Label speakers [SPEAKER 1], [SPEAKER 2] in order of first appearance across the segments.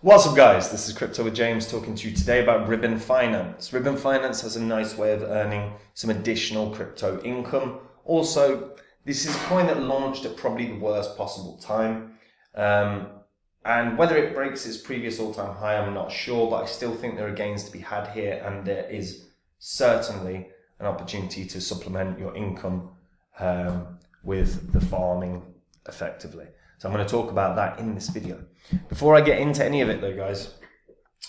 [SPEAKER 1] What's up guys, this is Crypto with James talking to you today about Ribbon Finance. Ribbon Finance has a nice way of earning some additional crypto income. Also, this is a coin that launched at probably the worst possible time. And whether it breaks its previous all-time high, I'm not sure, but I still think there are gains to be had here, and there is certainly an opportunity to supplement your income with the farming effectively. So I'm going to talk about that in this video. Before I get into any of it though, guys,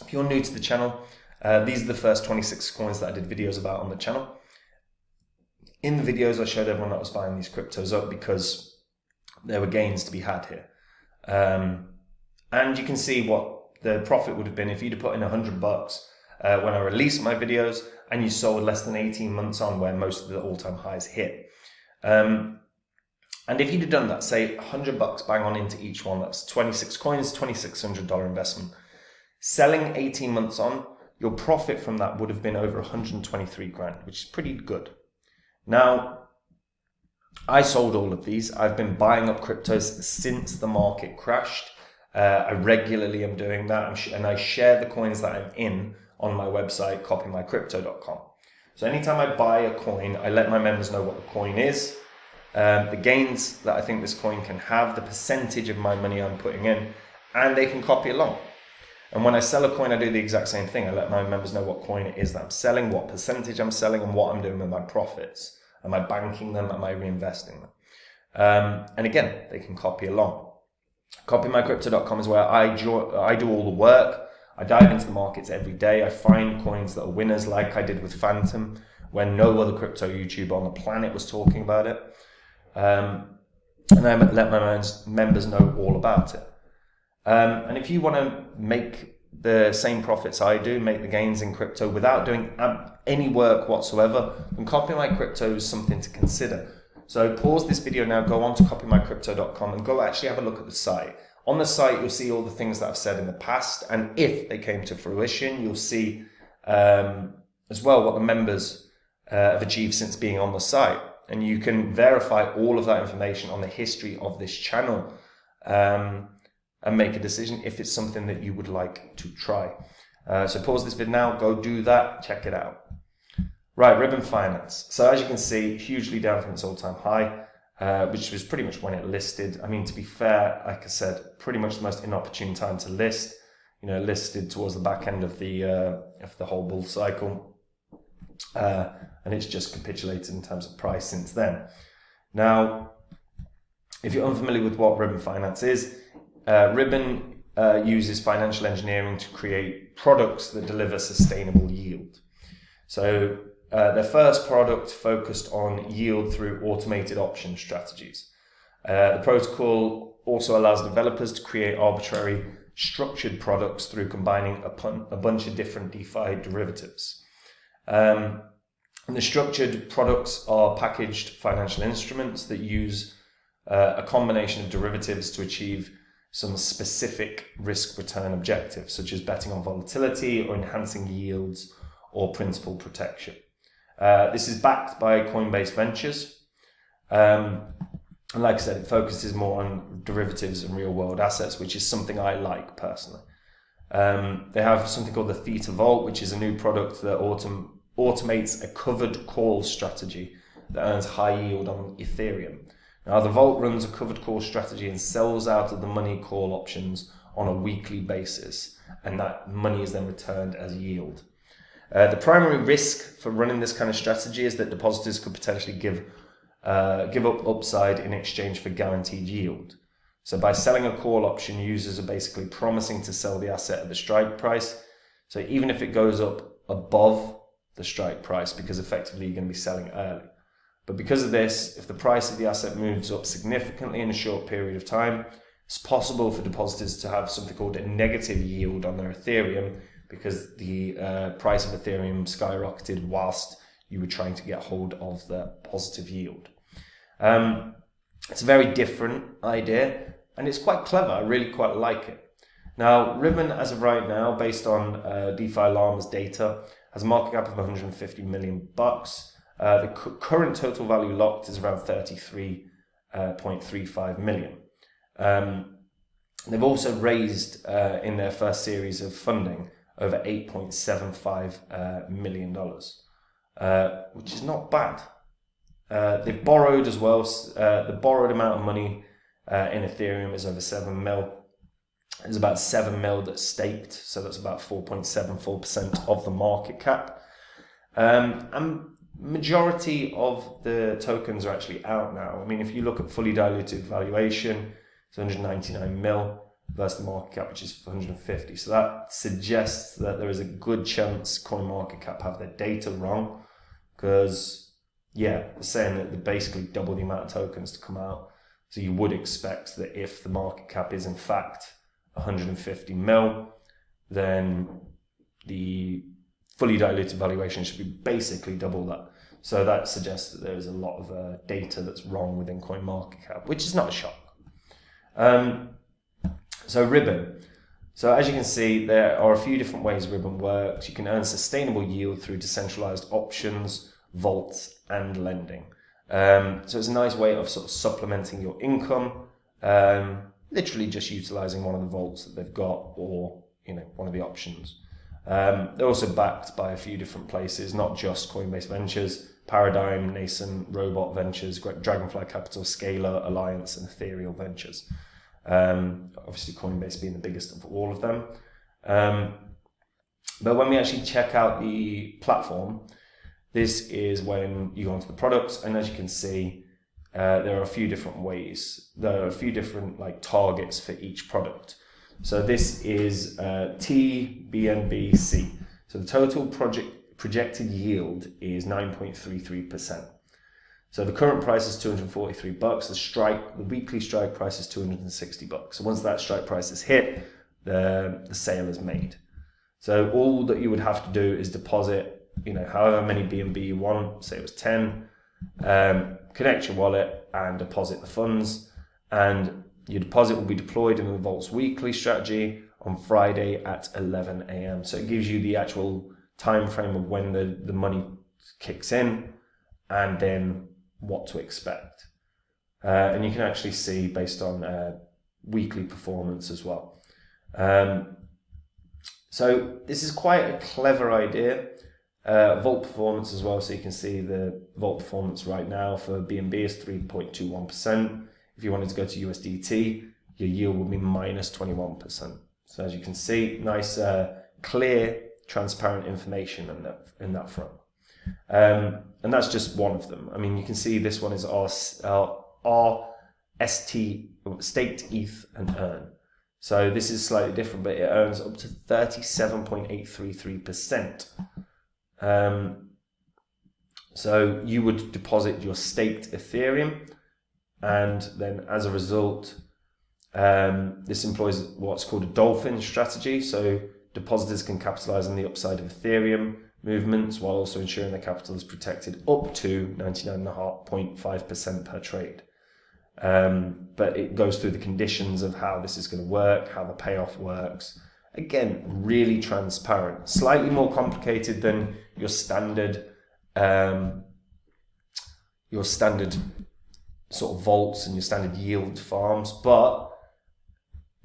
[SPEAKER 1] if you're new to the channel, these are the first 26 coins that I did videos about on the channel. In the videos, I showed everyone that was buying these cryptos up because there were gains to be had here. And you can see what the profit would have been if you'd have put in $100 when I released my videos and you sold less than 18 months on where most of the all-time highs hit. And if you'd have done that, say $100 bang on into each one, that's 26 coins, $2,600 investment. Selling 18 months on, your profit from that would have been over 123 grand, which is pretty good. Now, I sold all of these. I've been buying up cryptos since the market crashed. I regularly am doing that, and I share the coins that I'm in on my website, copymycrypto.com. So anytime I buy a coin, I let my members know what the coin is, the gains that I think this coin can have, the percentage of my money I'm putting in, and they can copy along. And when I sell a coin, I do the exact same thing. I let my members know what coin it is that I'm selling, what percentage I'm selling, and what I'm doing with my profits. Am I banking them? Am I reinvesting them? And again, they can copy along. Copymycrypto.com is where I do all the work. I dive into the markets every day. I find coins that are winners, like I did with Phantom, when no other crypto YouTuber on the planet was talking about it. And I let my members know all about it. And if you want to make the same profits I do, make the gains in crypto without doing any work whatsoever, then Copy My Crypto is something to consider. So pause this video now, go on to copymycrypto.com and go actually have a look at the site. On the site, you'll see all the things that I've said in the past, and if they came to fruition, you'll see as well what the members have achieved since being on the site. And you can verify all of that information on the history of this channel and make a decision if it's something that you would like to try. So pause this video now, go do that, check it out. Right, Ribbon Finance. So as you can see, hugely down from its all-time high, which was pretty much when it listed. I mean, to be fair, like I said, pretty much the most inopportune time to list. You know, listed towards the back end of the whole bull cycle. And it's just capitulated in terms of price since then. Now, if you're unfamiliar with what Ribbon Finance is, Ribbon uses financial engineering to create products that deliver sustainable yield. So their first product focused on yield through automated option strategies. The protocol also allows developers to create arbitrary structured products through combining a bunch of different DeFi derivatives. And the structured products are packaged financial instruments that use a combination of derivatives to achieve some specific risk return objectives, such as betting on volatility or enhancing yields or principal protection. This is backed by Coinbase Ventures. And like I said, it focuses more on derivatives and real world assets, which is something I like personally. They have something called the Theta Vault, which is a new product that automates a covered call strategy that earns high yield on Ethereum. Now, the Vault runs a covered call strategy and sells out of the money call options on a weekly basis, and that money is then returned as yield. The primary risk for running this kind of strategy is that depositors could potentially give up upside in exchange for guaranteed yield. So by selling a call option, users are basically promising to sell the asset at the strike price. So even if it goes up above the strike price, because effectively you're going to be selling early. But because of this, if the price of the asset moves up significantly in a short period of time, it's possible for depositors to have something called a negative yield on their Ethereum because the price of Ethereum skyrocketed whilst you were trying to get hold of the positive yield. It's a very different idea and it's quite clever. I really quite like it. Now, Ribbon, as of right now, based on DeFi Llama's data, has a market cap of $150 million. The current total value locked is around 33.35 million. They've also raised in their first series of funding over $8.75 million, which is not bad. They've borrowed as well. The borrowed amount of money in Ethereum is over 7 mil. There's about 7 mil that's staked, so that's about 4.74% of the market cap. And majority of the tokens are actually out now. I mean, if you look at fully diluted valuation, it's 199 mil versus the market cap, which is 150. So that suggests that there is a good chance CoinMarketCap have their data wrong, because they're saying that they basically double the amount of tokens to come out. So you would expect that if the market cap is in fact 150 mil, then the fully diluted valuation should be basically double that. So that suggests that there is a lot of data that's wrong within CoinMarketCap, which is not a shock. So Ribbon. So as you can see, there are a few different ways Ribbon works. You can earn sustainable yield through decentralized options, vaults, and lending. So it's a nice way of sort of supplementing your income, literally just utilizing one of the vaults that they've got, or one of the options. They're also backed by a few different places, not just Coinbase Ventures, Paradigm, Nascent, Robot Ventures, Dragonfly Capital, Scalar, Alliance, and Ethereal Ventures. Obviously Coinbase being the biggest of all of them. But when we actually check out the platform, this is when you go onto the products, and as you can see, there are a few different ways. There are a few different targets for each product. So this is TBNBC. So the total projected yield is 9.33%. So the current price is $243. The weekly strike price is $260. So once that strike price is hit, the sale is made. So all that you would have to do is deposit, however many BNB you want. Say it was 10. Connect your wallet and deposit the funds, and your deposit will be deployed in the Vault's weekly strategy on Friday at 11 a.m. So it gives you the actual time frame of when the money kicks in, and then what to expect. And you can actually see based on weekly performance as well. So this is quite a clever idea. Vault performance as well, so you can see the Vault performance right now for BNB is 3.21%. If you wanted to go to USDT, your yield would be minus 21%. So as you can see, nice, clear, transparent information in that front. And that's just one of them. I mean, you can see this one is our ST, staked ETH and earn. So this is slightly different, but it earns up to 37.833%. So you would deposit your staked Ethereum, and then as a result, this employs what's called a dolphin strategy. So depositors can capitalize on the upside of Ethereum movements while also ensuring their capital is protected up to 99.5% per trade. But it goes through the conditions of how this is going to work, how the payoff works. Again, really transparent, slightly more complicated than your standard sort of vaults and your standard yield farms, but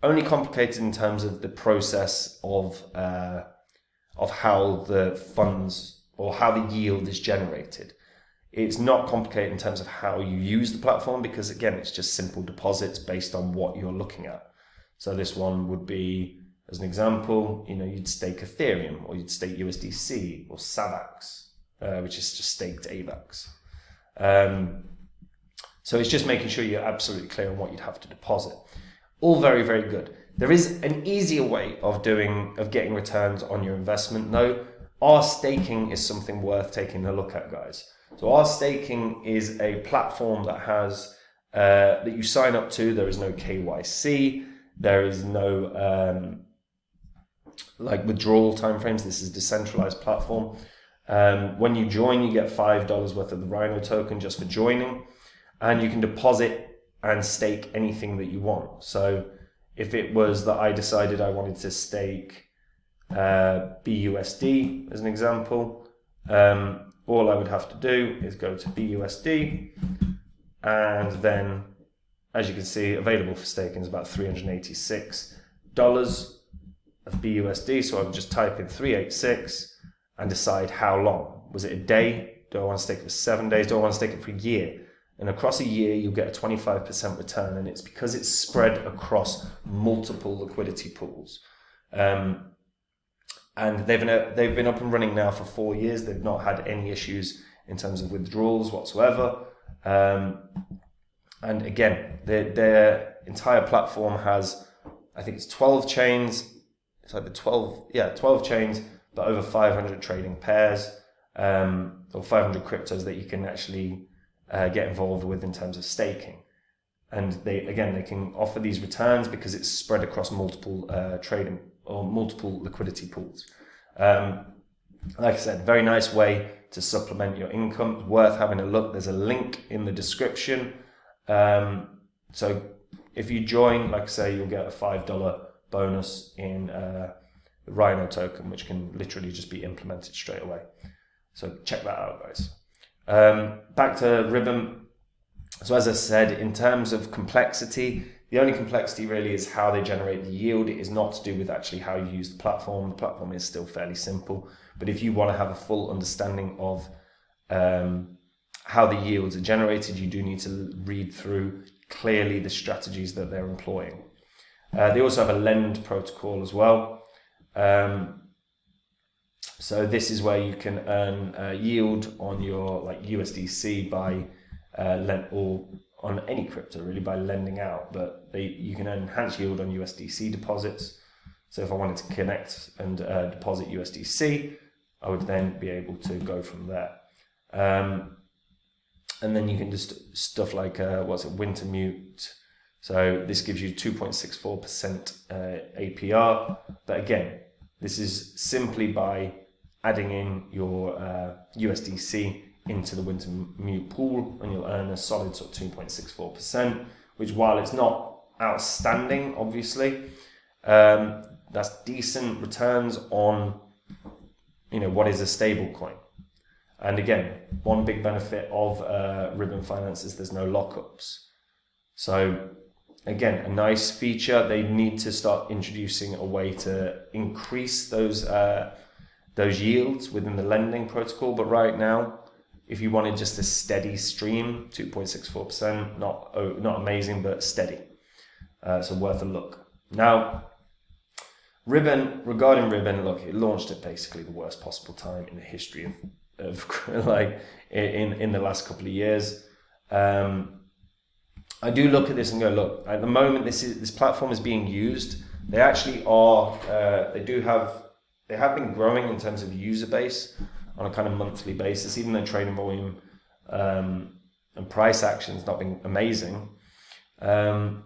[SPEAKER 1] only complicated in terms of the process of how the funds or how the yield is generated. It's not complicated in terms of how you use the platform, because again, it's just simple deposits based on what you're looking at. So this one would be, as an example, you'd stake Ethereum, or you'd stake USDC or SAVAX, which is just staked AVAX. So it's just making sure you're absolutely clear on what you'd have to deposit. All very, very good. There is an easier way of getting returns on your investment though. Our staking is something worth taking a look at, guys. So our staking is a platform that has that you sign up to. There is no KYC. There is no withdrawal timeframes. This is a decentralized platform. When you join, you get $5 worth of the Rhino token just for joining, and you can deposit and stake anything that you want. So if it was that I decided I wanted to stake BUSD as an example, all I would have to do is go to BUSD and then as you can see, available for staking is about $386 of BUSD. So I would just type in 386 and decide how long. Was it a day? Do I want to stake it for 7 days? Do I want to stake it for a year? And across a year, you'll get a 25% return, and it's because it's spread across multiple liquidity pools. And they've been up and running now for 4 years. They've not had any issues in terms of withdrawals whatsoever. And again, their entire platform has, I think it's 12 chains. It's like 12 chains, but over 500 trading pairs, or 500 cryptos that you can actually get involved with in terms of staking. And they can offer these returns because it's spread across multiple trading or multiple liquidity pools. Like I said, very nice way to supplement your income. Worth having a look. There's a link in the description. So if you join, like I say, you'll get a $5 bonus in the Rhino token, which can literally just be implemented straight away. So check that out, guys. Back to Ribbon. So as I said, in terms of complexity, the only complexity really is how they generate the yield. It is not to do with actually how you use the platform. The platform is still fairly simple. But if you want to have a full understanding of how the yields are generated, you do need to read through clearly the strategies that they're employing. They also have a lend protocol as well. So this is where you can earn yield on your like USDC by or on any crypto really by lending out, but you can earn enhanced yield on USDC deposits. So if I wanted to connect and deposit USDC, I would then be able to go from there. And then you can just stuff like winter mute. So this gives you 2.64% APR, but again, this is simply by adding in your USDC into the winter mute pool, and you'll earn a solid sort of 2.64%, which, while it's not outstanding, obviously, that's decent returns on what is a stable coin. And again, one big benefit of Ribbon Finance is there's no lockups. So again, a nice feature. They need to start introducing a way to increase those yields within the lending protocol. But right now, if you wanted just a steady stream, 2.64%, not amazing, but steady. So worth a look. Now, regarding Ribbon, look, it launched at basically the worst possible time in the history of like in the last couple of years. I do look at this and go, look, at the moment this platform is being used. They actually are. They have been growing in terms of user base on a kind of monthly basis, even though trading volume and price action has not been amazing. And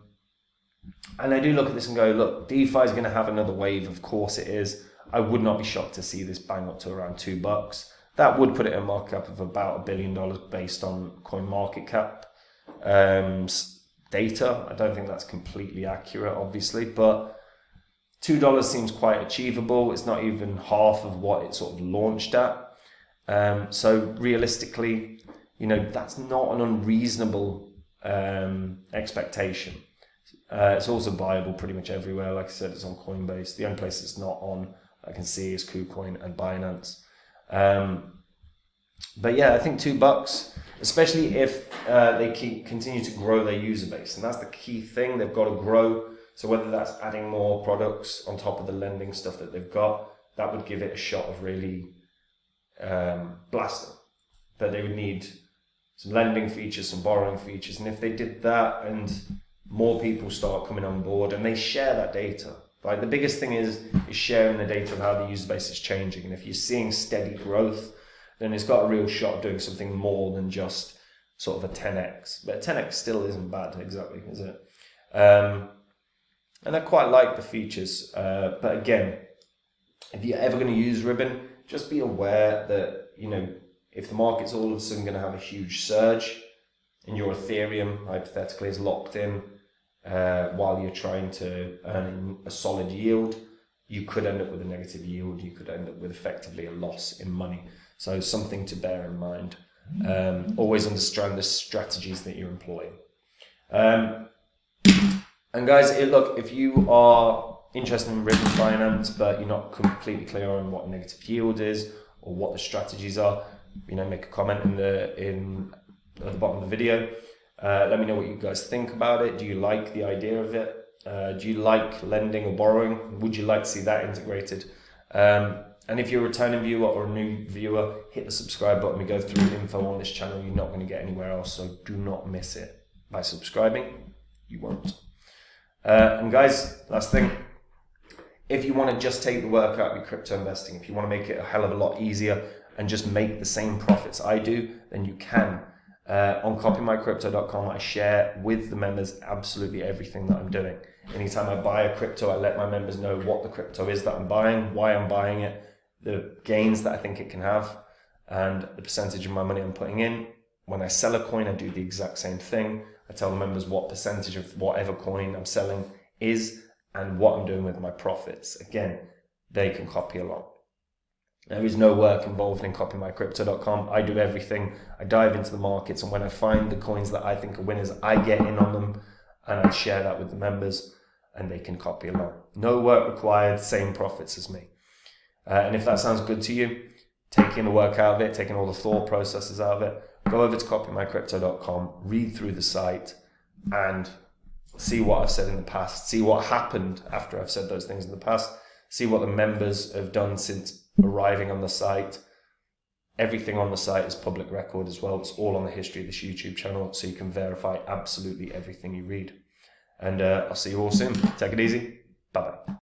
[SPEAKER 1] I do look at this and go, look, DeFi is going to have another wave. Of course it is. I would not be shocked to see this bang up to around $2. That would put it in a market cap of about $1 billion based on coin market cap data. I don't think that's completely accurate, obviously, but $2 seems quite achievable. It's not even half of what it sort of launched at. So realistically, that's not an unreasonable expectation. It's also viable pretty much everywhere. Like I said, it's on Coinbase. The only place it's not on, I can see, is KuCoin and Binance. But yeah, I think $2, especially if they continue to grow their user base, and that's the key thing. They've got to grow. So whether that's adding more products on top of the lending stuff that they've got, that would give it a shot of really blasting. But they would need some lending features, some borrowing features, and if they did that and more people start coming on board and they share that data, right? The biggest thing is sharing the data of how the user base is changing. And if you're seeing steady growth, then it's got a real shot of doing something more than just sort of a 10x. But a 10x still isn't bad, exactly, is it? And I quite like the features. But again, if you're ever going to use Ribbon, just be aware that, if the market's all of a sudden going to have a huge surge and your Ethereum, hypothetically, is locked in while you're trying to earn a solid yield, you could end up with a negative yield. You could end up with effectively a loss in money. So something to bear in mind. Always understand the strategies that you're employing. And guys, look, if you are interested in ribbon finance, but you're not completely clear on what negative yield is or what the strategies are, make a comment at the bottom of the video. Let me know what you guys think about it. Do you like the idea of it? Do you like lending or borrowing? Would you like to see that integrated? And if you're a returning viewer or a new viewer, hit the subscribe button. We go through info on this channel you're not going to get anywhere else, so do not miss it. By subscribing, you won't. And guys, last thing, if you want to just take the work out of your crypto investing, if you want to make it a hell of a lot easier and just make the same profits I do, then you can. On copymycrypto.com, I share with the members absolutely everything that I'm doing. Anytime I buy a crypto, I let my members know what the crypto is that I'm buying, why I'm buying it, the gains that I think it can have, and the percentage of my money I'm putting in. When I sell a coin, I do the exact same thing. I tell the members what percentage of whatever coin I'm selling is and what I'm doing with my profits. Again, they can copy along. There is no work involved in copymycrypto.com. I do everything. I dive into the markets, and when I find the coins that I think are winners, I get in on them and I share that with the members and they can copy along. No work required, same profits as me. And if that sounds good to you, taking the work out of it, taking all the thought processes out of it, go over to copymycrypto.com, read through the site and see what I've said in the past, see what happened after I've said those things in the past, see what the members have done since arriving on the site. Everything on the site is public record as well. It's all on the history of this YouTube channel, so you can verify absolutely everything you read. And I'll see you all soon. Take it easy. Bye-bye.